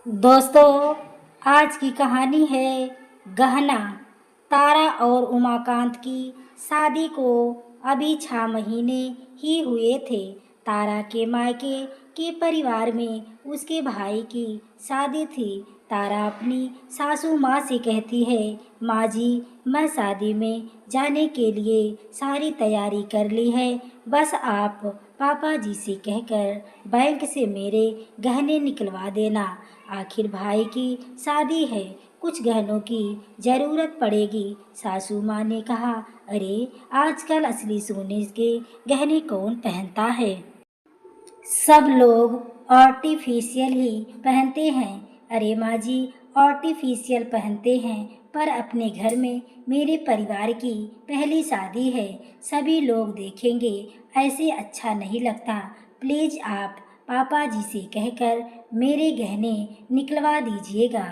दोस्तों, आज की कहानी है गहना। तारा और उमाकांत की शादी को अभी 6 महीने ही हुए थे। तारा के मायके के परिवार में उसके भाई की शादी थी। तारा अपनी सासू माँ से कहती है, माँ जी, मैं शादी में जाने के लिए सारी तैयारी कर ली है। बस आप पापा जी से कहकर बैंक से मेरे गहने निकलवा देना। आखिर भाई की शादी है, कुछ गहनों की जरूरत पड़ेगी। सासू माँ ने कहा, अरे आजकल असली सोने के गहने कौन पहनता है। सब लोग आर्टिफिशियल ही पहनते हैं। अरे माँ जी, आर्टिफिशियल पहनते हैं, पर अपने घर में मेरे परिवार की पहली शादी है। सभी लोग देखेंगे, ऐसे अच्छा नहीं लगता। प्लीज आप पापा जी से कहकर मेरे गहने निकलवा दीजिएगा।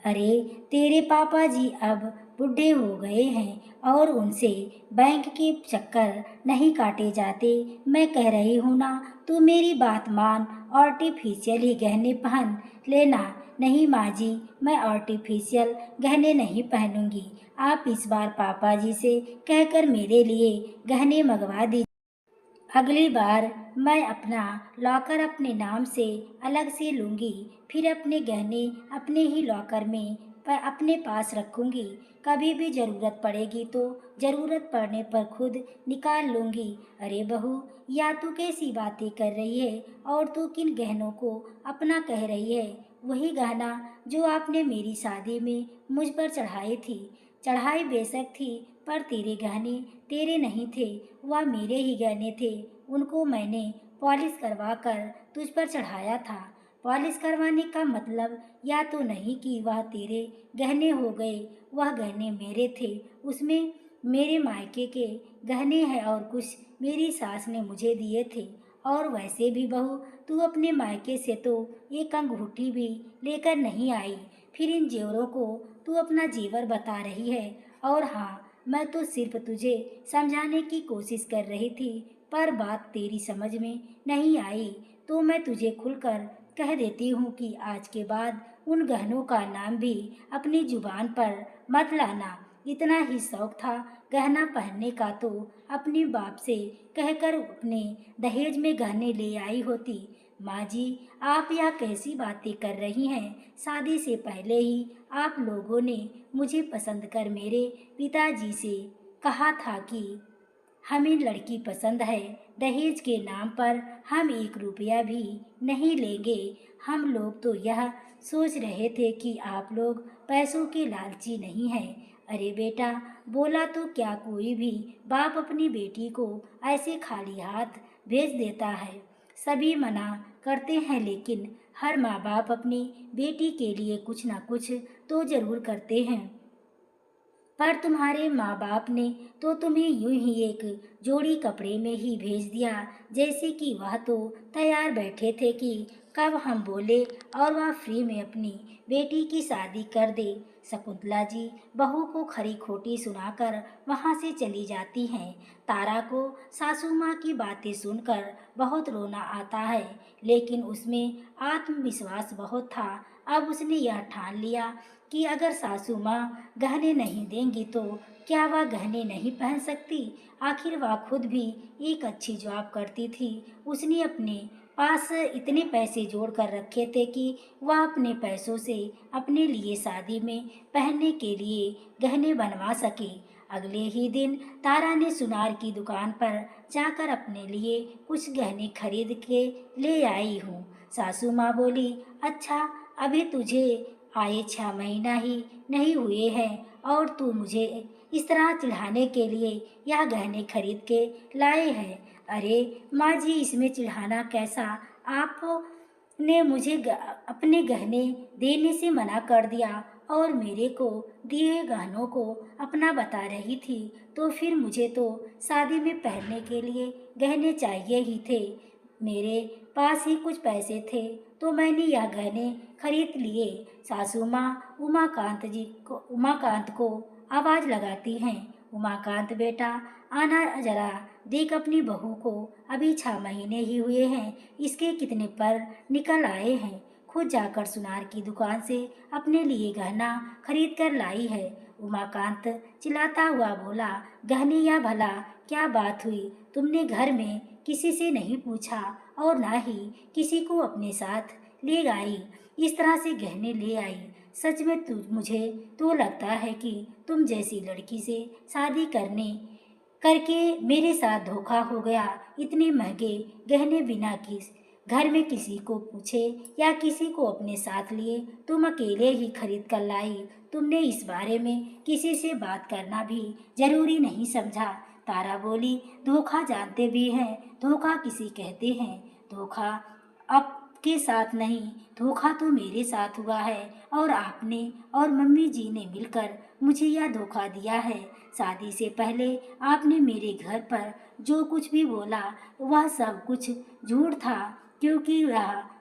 अरे तेरे पापा जी अब बूढ़े हो गए हैं और उनसे बैंक के चक्कर नहीं काटे जाते। मैं कह रही हूँ ना, तू मेरी बात मान, आर्टिफिशियल ही गहने पहन लेना। नहीं माँ जी, मैं आर्टिफिशियल गहने नहीं पहनूंगी। आप इस बार पापा जी से कहकर मेरे लिए गहने मंगवा दीजिए। अगली बार मैं अपना लॉकर अपने नाम से अलग से लूँगी, फिर अपने गहने अपने ही लॉकर में अपने पास रखूँगी। कभी भी ज़रूरत पड़ेगी तो ज़रूरत पड़ने पर खुद निकाल लूँगी। अरे बहू, या तू कैसी बातें कर रही है और तू किन गहनों को अपना कह रही है? वही गहना जो आपने मेरी शादी में मुझ पर चढ़ाई थी। चढ़ाई बेशक थी, पर तेरे गहने तेरे नहीं थे, वह मेरे ही गहने थे। उनको मैंने पॉलिश करवा कर तुझ पर चढ़ाया था। पॉलिश करवाने का मतलब या तो नहीं कि वह तेरे गहने हो गए, वह गहने मेरे थे। उसमें मेरे मायके के गहने हैं और कुछ मेरी सास ने मुझे दिए थे। और वैसे भी बहू, तू अपने मायके से तो एक अंगूठी भी लेकर नहीं आई, फिर इन जेवरों को तू अपना जेवर बता रही है। और हाँ, मैं तो सिर्फ तुझे समझाने की कोशिश कर रही थी, पर बात तेरी समझ में नहीं आई। तो मैं तुझे खुलकर कह देती हूँ कि आज के बाद उन गहनों का नाम भी अपनी जुबान पर मत लाना। इतना ही शौक था गहना पहनने का तो अपने बाप से कहकर अपने दहेज में गहने ले आई होती। माँ जी, आप यह कैसी बातें कर रही हैं? शादी से पहले ही आप लोगों ने मुझे पसंद कर मेरे पिताजी से कहा था कि हमें लड़की पसंद है, दहेज के नाम पर हम 1 रुपया भी नहीं लेंगे। हम लोग तो यह सोच रहे थे कि आप लोग पैसों के लालची नहीं हैं। अरे बेटा, बोला तो क्या कोई भी बाप अपनी बेटी को ऐसे खाली हाथ भेज देता है? सभी मना करते हैं, लेकिन हर माँ बाप अपनी बेटी के लिए कुछ ना कुछ तो जरूर करते हैं। पर तुम्हारे माँ बाप ने तो तुम्हें यूं ही एक जोड़ी कपड़े में ही भेज दिया, जैसे कि वह तो तैयार बैठे थे कि कब हम बोले और वह फ्री में अपनी बेटी की शादी कर दे। शकुंतला जी बहू को खरी खोटी सुनाकर वहाँ से चली जाती हैं। तारा को सासू माँ की बातें सुनकर बहुत रोना आता है, लेकिन उसमें आत्मविश्वास बहुत था। अब उसने यह ठान लिया कि अगर सासू माँ गहने नहीं देंगी तो क्या वह गहने नहीं पहन सकती? आखिर वह खुद भी एक अच्छी जॉब करती थी। उसने अपने पास इतने पैसे जोड़ कर रखे थे कि वह अपने पैसों से अपने लिए शादी में पहनने के लिए गहने बनवा सके। अगले ही दिन तारा ने सुनार की दुकान पर जाकर अपने लिए कुछ गहने खरीद के ले आई हूँ। सासू माँ बोली, अच्छा, अभी तुझे आए 6 महीना ही नहीं हुए हैं और तू मुझे इस तरह चिढ़ाने के लिए यह गहने खरीद के लाए हैं। अरे माँ जी, इसमें चिढ़ाना कैसा? आपने मुझे अपने गहने देने से मना कर दिया और मेरे को दिए गहनों को अपना बता रही थी, तो फिर मुझे तो शादी में पहनने के लिए गहने चाहिए ही थे। मेरे पास ही कुछ पैसे थे तो मैंने यह गहने खरीद लिए। सासू माँ उमाकांत को आवाज़ लगाती हैं, उमाकांत बेटा, आना जरा, देख अपनी बहू को अभी 6 महीने ही हुए हैं, इसके कितने पर निकल आए हैं। खुद जाकर सुनार की दुकान से अपने लिए गहना खरीद कर लाई है। उमाकांत चिल्लाता हुआ बोला, गहने या भला क्या बात हुई? तुमने घर में किसी से नहीं पूछा और ना ही किसी को अपने साथ ले आई, इस तरह से गहने ले आई। सच में मुझे तो लगता है कि तुम जैसी लड़की से शादी करके मेरे साथ धोखा हो गया। इतने महंगे गहने बिना घर में किसी को पूछे या किसी को अपने साथ लिए तुम अकेले ही खरीद कर लाई। तुमने इस बारे में किसी से बात करना भी जरूरी नहीं समझा। तारा बोली, धोखा जानते भी हैं, धोखा किसी कहते हैं। धोखा आपके साथ नहीं, धोखा तो मेरे साथ हुआ है और आपने और मम्मी जी ने मिलकर मुझे यह धोखा दिया है। शादी से पहले आपने मेरे घर पर जो कुछ भी बोला वह सब कुछ झूठ था, क्योंकि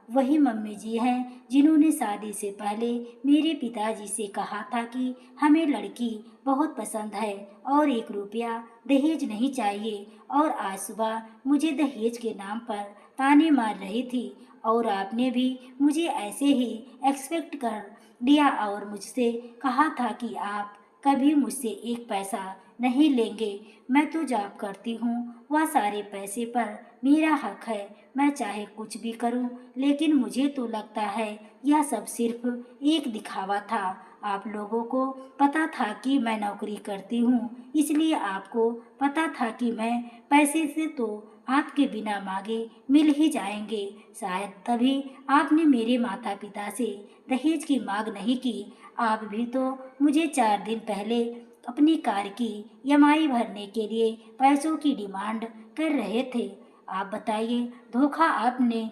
वही मम्मी जी हैं जिन्होंने शादी से पहले मेरे पिताजी से कहा था कि हमें लड़की बहुत पसंद है और 1 रुपया दहेज नहीं चाहिए। और आज सुबह मुझे दहेज के नाम पर ताने मार रही थी और आपने भी मुझे ऐसे ही एक्सपेक्ट कर लिया और मुझसे कहा था कि आप कभी मुझसे 1 पैसा नहीं लेंगे। मैं तो जॉब करती हूँ, वह सारे पैसे पर मेरा हक है, मैं चाहे कुछ भी करूँ, लेकिन मुझे तो लगता है यह सब सिर्फ एक दिखावा था। आप लोगों को पता था कि मैं नौकरी करती हूँ, इसलिए आपको पता था कि मैं पैसे से तो आपके बिना मांगे मिल ही जाएंगे। शायद तभी आपने मेरे माता पिता से दहेज की मांग नहीं की। आप भी तो मुझे 4 दिन पहले अपनी कार की ईएमआई भरने के लिए पैसों की डिमांड कर रहे थे। आप बताइए, धोखा आपने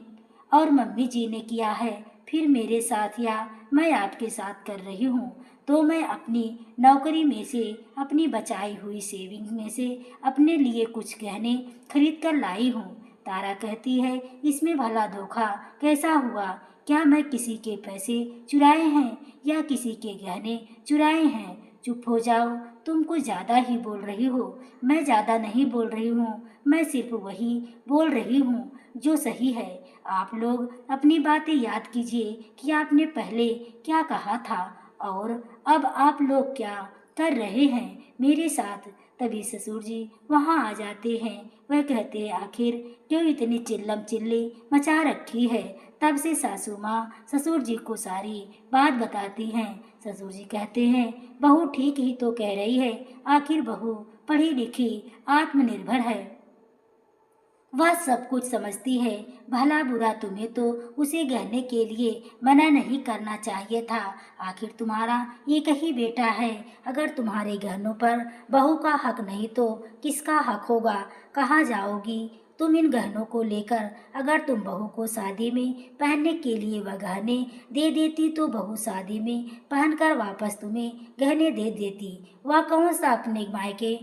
और मम्मी जी ने किया है, फिर मेरे साथ या मैं आपके साथ कर रही हूँ। तो मैं अपनी नौकरी में से, अपनी बचाई हुई सेविंग में से अपने लिए कुछ गहने खरीद कर लाई हूँ। तारा कहती है, इसमें भला धोखा कैसा हुआ? क्या मैं किसी के पैसे चुराए हैं या किसी के गहने चुराए हैं? चुप हो जाओ, तुम कुछ ज़्यादा ही बोल रही हो। मैं ज़्यादा नहीं बोल रही हूँ, मैं सिर्फ वही बोल रही हूँ जो सही है। आप लोग अपनी बातें याद कीजिए कि आपने पहले क्या कहा था और अब आप लोग क्या कर रहे हैं मेरे साथ। तभी ससुर जी वहाँ आ जाते हैं। वह कहते हैं, आखिर क्यों इतनी चिल्लम चिल्ली मचा रखी है? तब से सासू माँ ससुर जी को सारी बात बताती हैं। ससुर जी कहते हैं, बहू ठीक ही तो कह रही है, आखिर बहू पढ़ी लिखी आत्मनिर्भर है, वह सब कुछ समझती है। भला बुरा तुम्हें तो उसे गहने के लिए मना नहीं करना चाहिए था। आखिर तुम्हारा एक ही बेटा है। अगर तुम्हारे गहनों पर बहू का हक नहीं तो किसका हक होगा? कहाँ जाओगी तुम इन गहनों को लेकर? अगर तुम बहू को शादी में पहनने के लिए वह गहने दे देती तो बहू शादी में पहनकर वापस तुम्हें गहने दे देती। वह कौन सा अपने मायके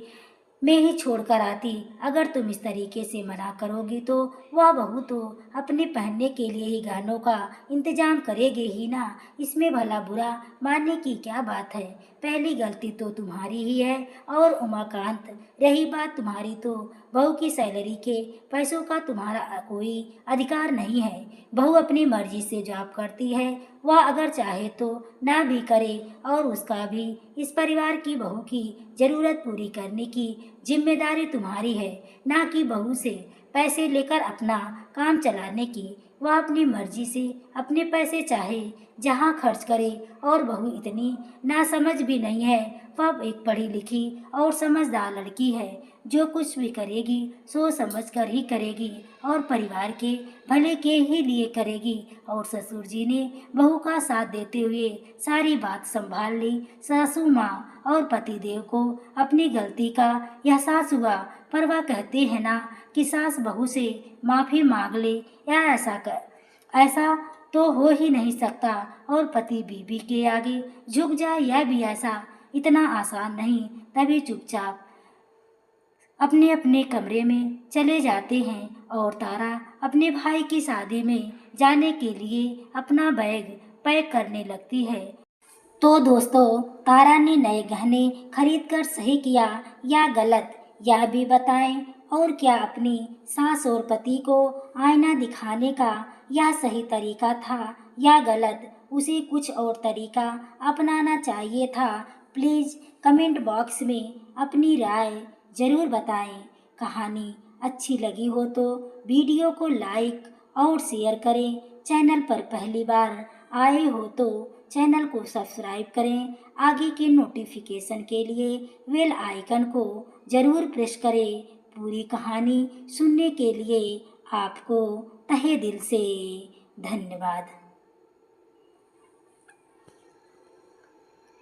मैं ही छोड़कर आती। अगर तुम इस तरीके से मना करोगी तो वह बहू तो अपने पहनने के लिए ही गहनों का इंतजाम करेगी ही ना। इसमें भला बुरा मानने की क्या बात है? पहली गलती तो तुम्हारी ही है। और उमाकांत, रही बात तुम्हारी, तो बहू की सैलरी के पैसों का तुम्हारा कोई अधिकार नहीं है। बहू अपनी मर्जी से जॉब करती है, वह अगर चाहे तो ना भी करे और उसका भी इस परिवार की बहू की जरूरत पूरी करने की जिम्मेदारी तुम्हारी है, ना कि बहू से पैसे लेकर अपना काम चलाने की। वह अपनी मर्जी से अपने पैसे चाहे जहाँ खर्च करे। और बहू इतनी नासमझ भी नहीं है, वह एक पढ़ी लिखी और समझदार लड़की है, जो कुछ भी करेगी सोच समझ कर ही करेगी और परिवार के भले के ही लिए करेगी। और ससुर जी ने बहू का साथ देते हुए सारी बात संभाल ली। सासू माँ और पतिदेव को अपनी गलती का एहसास हुआ, पर वह कहते हैं ना कि सास बहू से माफ़ी मांग ले या ऐसा तो हो ही नहीं सकता। और पति बीवी के आगे झुक जाए, यह भी ऐसा इतना आसान नहीं। तभी चुपचाप अपने अपने कमरे में चले जाते हैं और तारा अपने भाई की शादी में जाने के लिए अपना बैग पैक करने लगती है। तो दोस्तों, तारा ने नए गहने खरीदकर सही किया या गलत, यह भी बताएं। और क्या अपनी सास और पति को आईना दिखाने का यह सही तरीका था? या गलत, उसे कुछ और तरीका अपनाना चाहिए था। प्लीज़ कमेंट बॉक्स में अपनी राय ज़रूर बताएं। कहानी अच्छी लगी हो तो वीडियो को लाइक और शेयर करें। चैनल पर पहली बार आए हो तो चैनल को सब्सक्राइब करें। आगे के नोटिफिकेशन के लिए बेल आइकन को ज़रूर प्रेस करें। पूरी कहानी सुनने के लिए आपको तहे दिल से धन्यवाद।